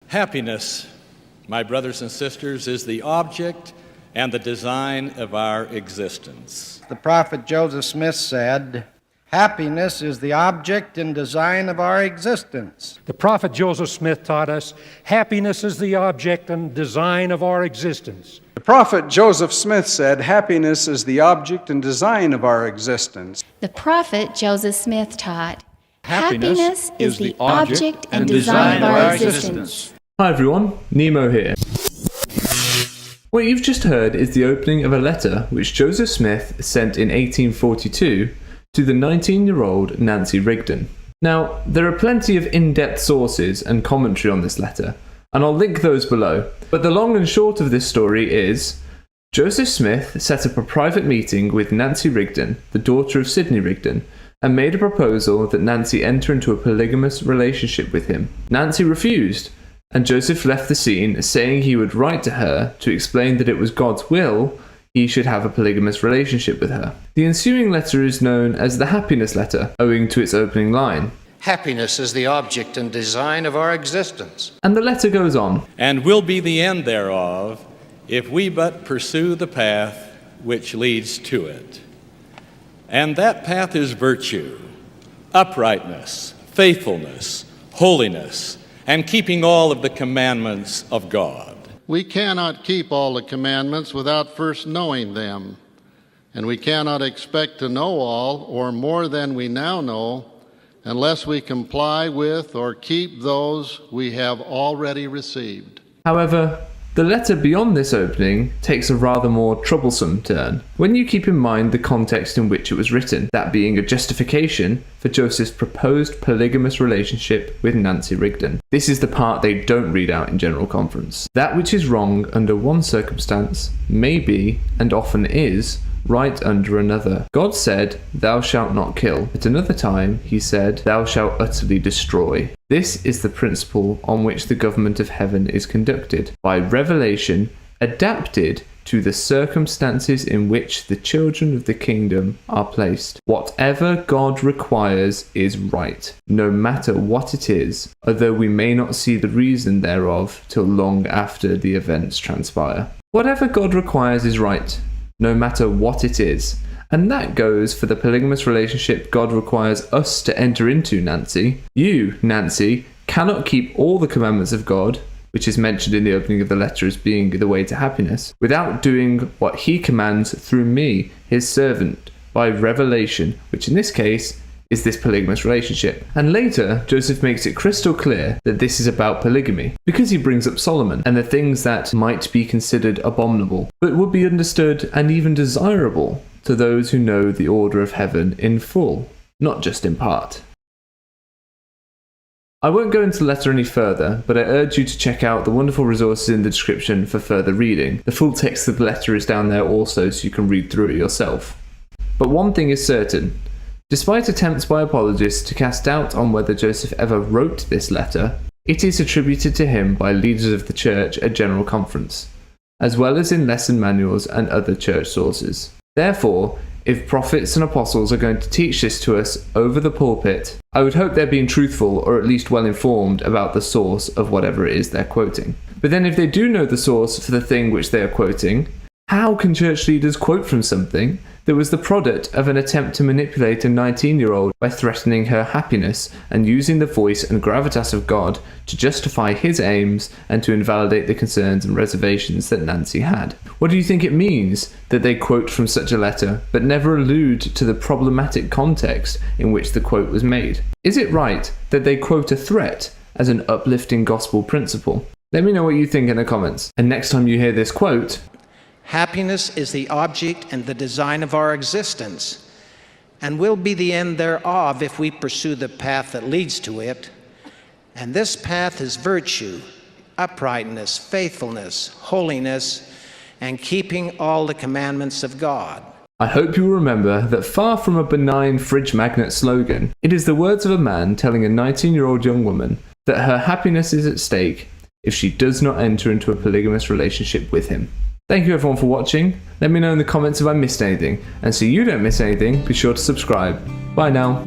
Happiness, my brothers and sisters, is the object and the design of our existence. The prophet Joseph Smith said, "Happiness is the object and design of our existence." The prophet Joseph Smith taught us, happiness is the object and design of our existence. The prophet Joseph Smith said, "Happiness is the object and design of our existence." The prophet Joseph Smith taught, Happiness is the object and design of our existence. Hi everyone, Nemo here. What you've just heard is the opening of a letter which Joseph Smith sent in 1842 to the 19-year-old Nancy Rigdon. Now, there are plenty of in-depth sources and commentary on this letter, and I'll link those below. But the long and short of this story is, Joseph Smith set up a private meeting with Nancy Rigdon, the daughter of Sidney Rigdon, and made a proposal that Nancy enter into a polygamous relationship with him. Nancy refused, and Joseph left the scene saying he would write to her to explain that it was God's will he should have a polygamous relationship with her. The ensuing letter is known as the Happiness Letter, owing to its opening line. Happiness is the object and design of our existence. And the letter goes on. And will be the end thereof, if we but pursue the path which leads to it. And that path is virtue, uprightness, faithfulness, holiness, and keeping all of the commandments of God. We cannot keep all the commandments without first knowing them, and we cannot expect to know all or more than we now know unless we comply with or keep those we have already received. However, the letter beyond this opening takes a rather more troublesome turn when you keep in mind the context in which it was written, that being a justification for Joseph's proposed polygamous relationship with Nancy Rigdon. This is the part they don't read out in General Conference. That which is wrong under one circumstance may be, and often is, right under another. God said, "Thou shalt not kill." At another time, he said, "Thou shalt utterly destroy." This is the principle on which the government of heaven is conducted, by revelation adapted to the circumstances in which the children of the kingdom are placed. Whatever God requires is right, no matter what it is, although we may not see the reason thereof till long after the events transpire. Whatever God requires is right, no matter what it is. And that goes for the polygamous relationship God requires us to enter into, Nancy. You, Nancy, cannot keep all the commandments of God, which is mentioned in the opening of the letter as being the way to happiness, without doing what he commands through me, his servant, by revelation, which in this case is this polygamous relationship. And later, Joseph makes it crystal clear that this is about polygamy, because he brings up Solomon and the things that might be considered abominable, but would be understood and even desirable to those who know the order of heaven in full, not just in part. I won't go into the letter any further, but I urge you to check out the wonderful resources in the description for further reading. The full text of the letter is down there also, so you can read through it yourself. But one thing is certain. Despite attempts by apologists to cast doubt on whether Joseph ever wrote this letter, it is attributed to him by leaders of the church at General Conference, as well as in lesson manuals and other church sources. Therefore, if prophets and apostles are going to teach this to us over the pulpit, I would hope they're being truthful or at least well informed about the source of whatever it is they're quoting. But then if they do know the source for the thing which they are quoting, how can church leaders quote from something that was the product of an attempt to manipulate a 19-year-old by threatening her happiness and using the voice and gravitas of God to justify his aims and to invalidate the concerns and reservations that Nancy had? What do you think it means that they quote from such a letter but never allude to the problematic context in which the quote was made? Is it right that they quote a threat as an uplifting gospel principle? Let me know what you think in the comments. And next time you hear this quote, Happiness is the object and the design of our existence, and will be the end thereof if we pursue the path that leads to it. And this path is virtue, uprightness, faithfulness, holiness, and keeping all the commandments of God. I hope you will remember that far from a benign fridge magnet slogan, it is the words of a man telling a 19-year-old young woman that her happiness is at stake if she does not enter into a polygamous relationship with him. Thank you everyone for watching. Let me know in the comments if I missed anything, and so you don't miss anything, be sure to subscribe. Bye now.